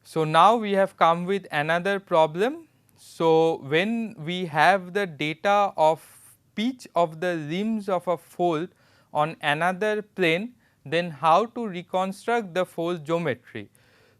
So, now we have come with another problem. So, when we have the data of pitch of the limbs of a fold on another plane, then how to reconstruct the fold geometry.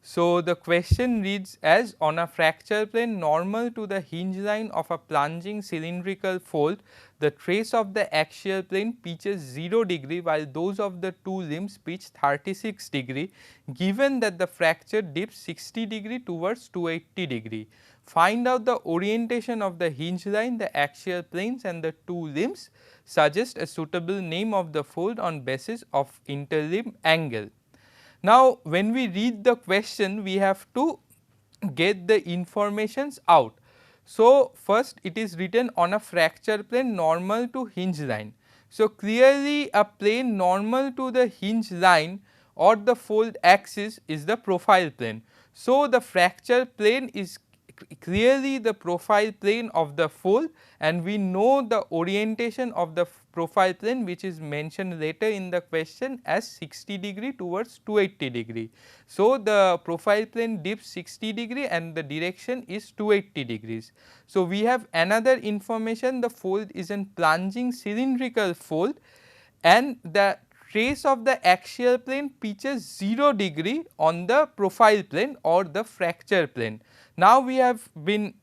So, the question reads as, on a fracture plane normal to the hinge line of a plunging cylindrical fold, the trace of the axial plane pitches 0 degree while those of the two limbs pitch 36 degree, given that the fracture dips 60 degree towards 280 degree. Find out the orientation of the hinge line, the axial planes and the two limbs. Suggest a suitable name of the fold on basis of interlimb angle. Now, when we read the question, we have to get the informations out. So, first it is written on a fracture plane normal to hinge line. So, clearly a plane normal to the hinge line or the fold axis is the profile plane. So, the fracture plane is clearly the profile plane of the fold, and we know the orientation of the profile plane, which is mentioned later in the question as 60 degree towards 280 degree. So, the profile plane dips 60 degree and the direction is 280 degrees. So, we have another information, the fold is in plunging cylindrical fold and the trace of the axial plane pitches 0 degree on the profile plane or the fracture plane. Now, we have been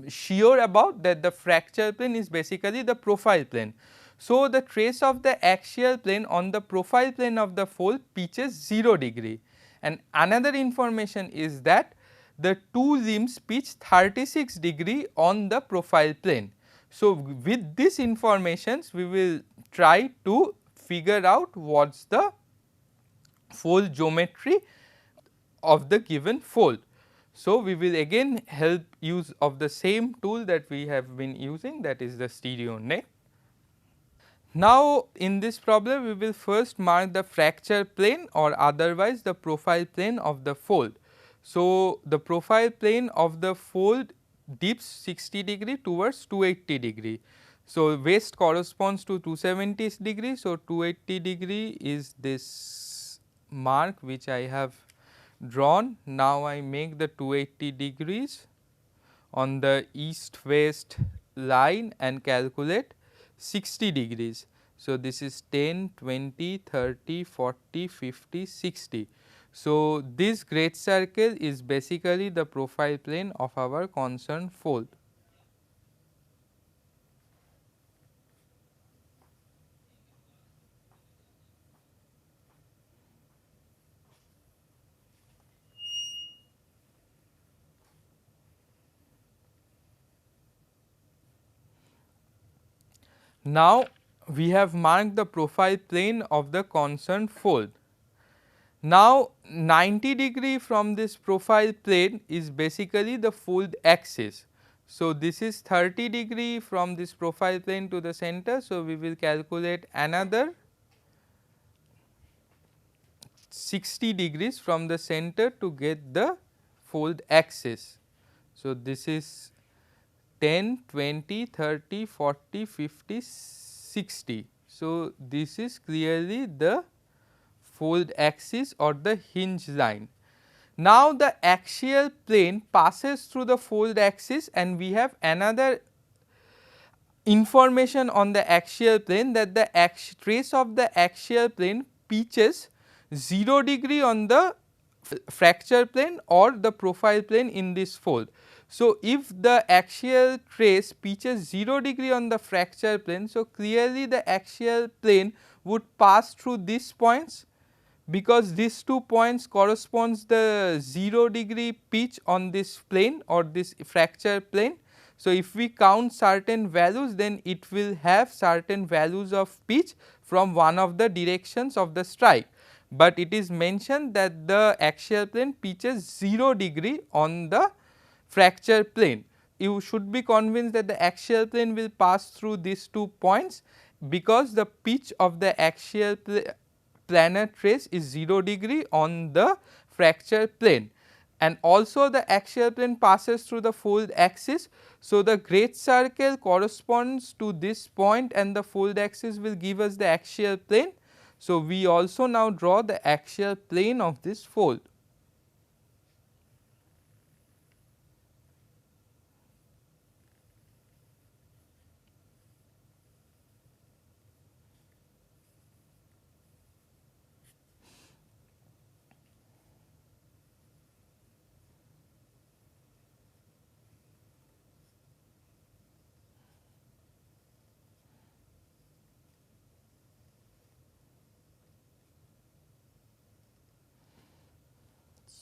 sure about that the fracture plane is basically the profile plane. So, the trace of the axial plane on the profile plane of the fold pitches 0 degree, and another information is that the two limbs pitch 36 degree on the profile plane. So, with this information we will try to figure out what is the fold geometry of the given fold. So, we will again help use of the same tool that we have been using, that is the Stereonet. Now, in this problem we will first mark the fracture plane or otherwise the profile plane of the fold. So, the profile plane of the fold dips 60 degree towards 280 degree. So, west corresponds to 270 degree. So, 280 degree is this mark which I have drawn. Now, I make the 280 degrees on the east west line and calculate 60 degrees. So, this is 10, 20, 30, 40, 50, 60. So, this great circle is basically the profile plane of our concerned fold. Now, we have marked the profile plane of the concerned fold. Now, 90 degree from this profile plane is basically the fold axis. So, this is 30 degree from this profile plane to the center. So, we will calculate another 60 degrees from the center to get the fold axis. So, this is 10, 20, 30, 40, 50, 60. So, this is clearly the fold axis or the hinge line. Now, the axial plane passes through the fold axis and we have another information on the axial plane that the trace of the axial plane pitches 0 degree on the fracture plane or the profile plane in this fold. So, if the axial trace pitches 0 degree on the fracture plane, so clearly the axial plane would pass through these points, because these 2 points corresponds the 0 degree pitch on this plane or this fracture plane. So, if we count certain values, then it will have certain values of pitch from one of the directions of the strike, but it is mentioned that the axial plane pitches 0 degree on the fracture plane. You should be convinced that the axial plane will pass through these 2 points, because the pitch of the axial planar trace is 0 degree on the fracture plane. and also the axial plane passes through the fold axis. So, the great circle corresponds to this point and the fold axis will give us the axial plane. So, we also now draw the axial plane of this fold.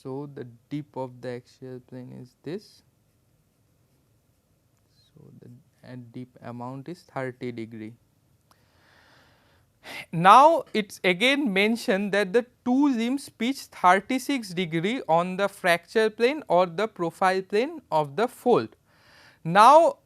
So, the dip of the axial plane is this. So, the dip amount is 30°. Now, it is again mentioned that the two limbs pitch 36° on the fracture plane or the profile plane of the fold. Now,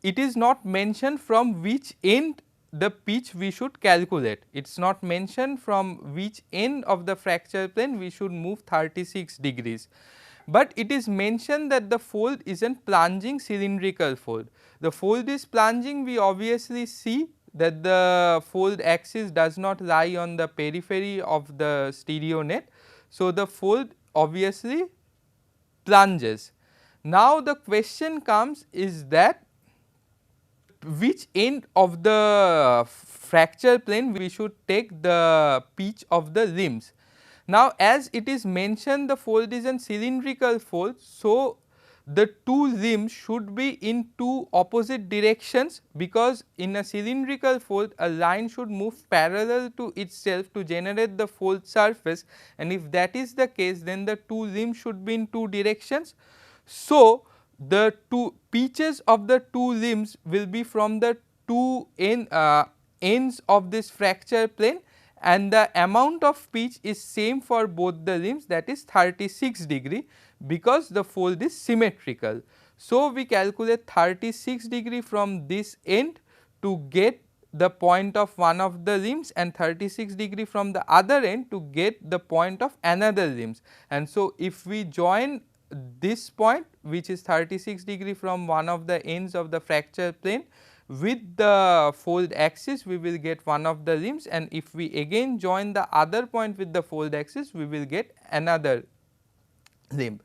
it is not mentioned from which end the pitch we should calculate. It is not mentioned from which end of the fracture plane we should move 36°. But it is mentioned that the fold is a plunging cylindrical fold. The fold is plunging, we obviously see that the fold axis does not lie on the periphery of the stereonet. So, the fold obviously plunges. Now, the question comes is that which end of the fracture plane we should take the pitch of the limbs. Now, as it is mentioned the fold is a cylindrical fold. So, the two limbs should be in two opposite directions, because in a cylindrical fold a line should move parallel to itself to generate the fold surface, and if that is the case then the two limbs should be in two directions. So, the two pitches of the two limbs will be from the two ends of this fracture plane, and the amount of pitch is same for both the limbs, that is 36°, because the fold is symmetrical. So, we calculate 36° from this end to get the point of one of the limbs and 36° from the other end to get the point of another limbs. And so, if we join this point which is 36° from one of the ends of the fracture plane with the fold axis, we will get one of the limbs, and if we again join the other point with the fold axis we will get another limb.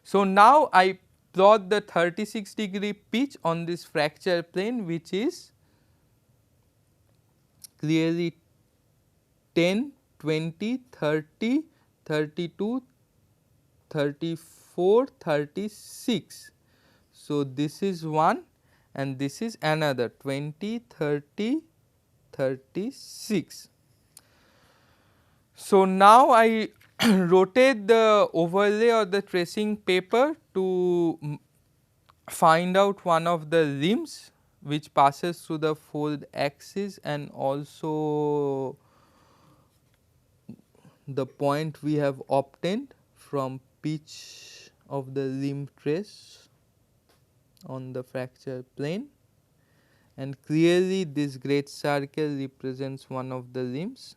So, now I plot the 36° pitch on this fracture plane, which is clearly 10, 20, 30, 32, 34, 36. So, this is one and this is another 20, 30, 36. So, now I rotate the overlay or the tracing paper to find out one of the limbs which passes through the fold axis and also the point we have obtained from pitch of the limb trace on the fracture plane, and clearly this great circle represents one of the limbs.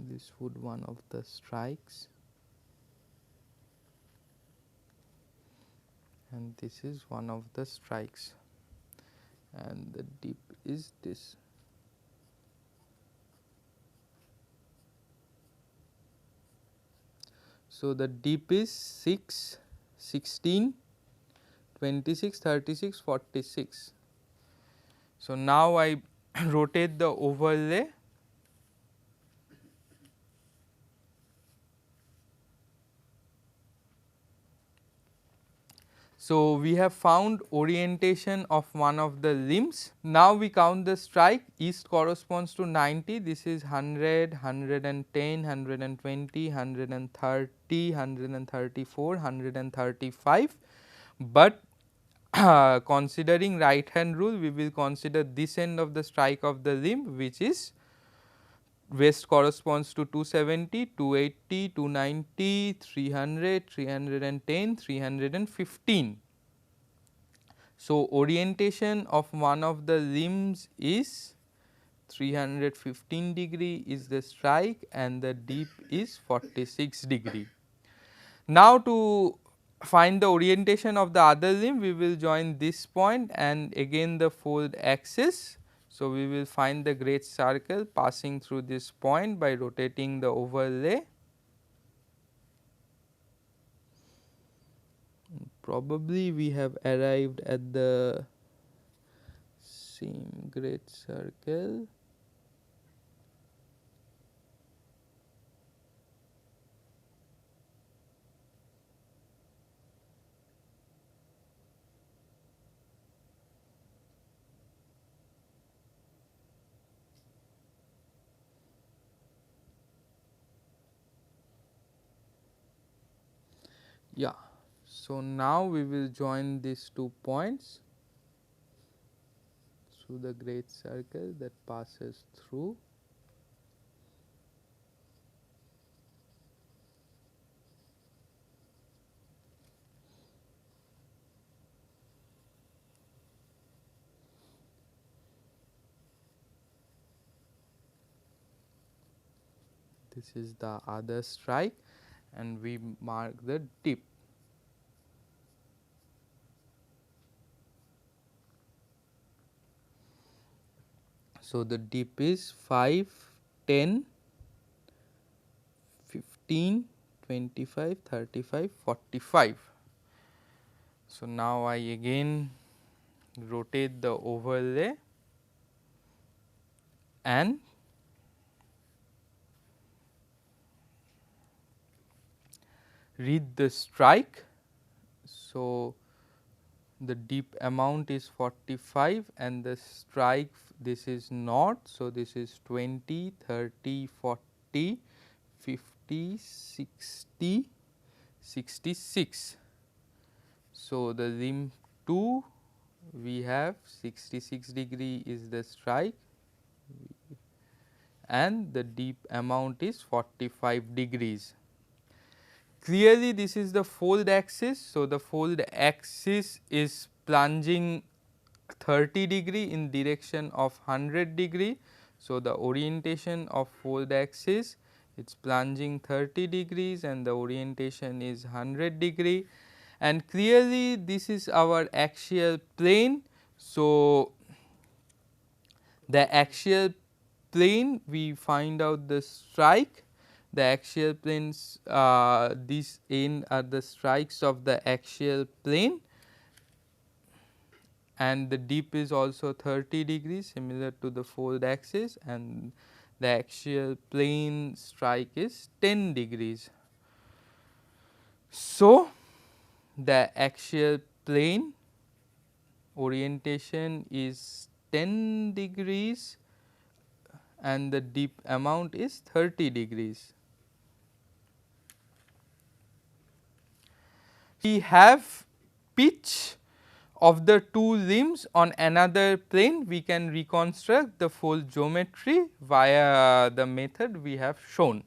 This would one of the strikes, and this is one of the strikes, and the dip is this. So, the dip is 6, 16, 26, 36, 46. So, now I rotate the overlay. So, we have found orientation of one of the limbs. Now, we count the strike. East corresponds to 90, this is 100, 110, 120, 130, 134, 135, but considering right hand rule, we will consider this end of the strike of the limb, which is west corresponds to 270, 280, 290, 300, 310, 315. So, orientation of one of the limbs is 315 degree is the strike and the dip is 46 degree. Now, to find the orientation of the other limb, we will join this point and again the fold axis. So, we will find the great circle passing through this point by rotating the overlay. Probably we have arrived at the same great circle. Yeah. So, now we will join these 2 points through the great circle that passes through. This is the other strike and we mark the dip. So, the dip is 5, 10, 15, 25, 35, 45. So, now I again rotate the overlay and read the strike. So, the dip amount is 45 and the strike this is north. So, this is 20, 30, 40, 50, 60, 66. So, the limb 2 we have 66 degree is the strike and the dip amount is 45 degrees. Clearly, this is the fold axis. So, the fold axis is plunging 30 degree in direction of 100 degree. So, the orientation of fold axis it is plunging 30 degrees and the orientation is 100 degree and clearly this is our axial plane. So, the axial plane we find out the strike, the axial planes these end are the strikes of the axial plane and the dip is also 30 degrees similar to the fold axis and the axial plane strike is 10 degrees. So, the axial plane orientation is 10 degrees and the dip amount is 30 degrees. We have pitch of the two limbs on another plane, we can reconstruct the fold geometry via the method we have shown.